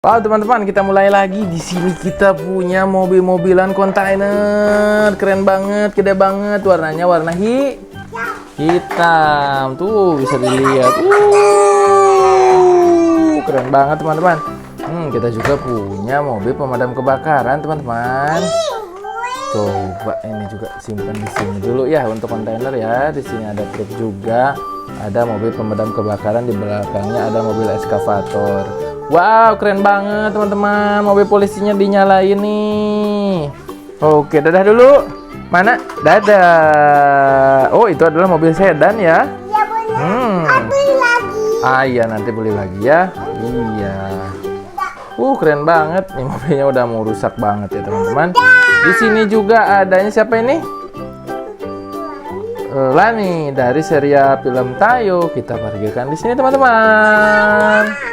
Wow teman-teman, kita mulai lagi. Di sini kita punya mobil-mobilan kontainer, keren banget, gede banget. Warnanya warna hitam. Tuh bisa dilihat. Keren banget teman-teman. Kita juga punya mobil pemadam kebakaran teman-teman. Coba ini juga simpan di sini dulu ya untuk kontainer ya. Di sini ada truk juga, ada mobil pemadam kebakaran, di belakangnya ada mobil eskavator. Wow, keren banget teman-teman. Mobil polisinya dinyalain nih. Oke, dadah dulu. Mana? Dadah. Oh, itu adalah mobil sedan ya? Iya, boleh. Beli lagi. Ah iya, nanti beli lagi ya. Iya. Keren banget. Nih mobilnya udah mau rusak banget ya teman-teman. Di sini juga adanya siapa ini? Lani dari serial film Tayo. Kita parkirkan di sini teman-teman.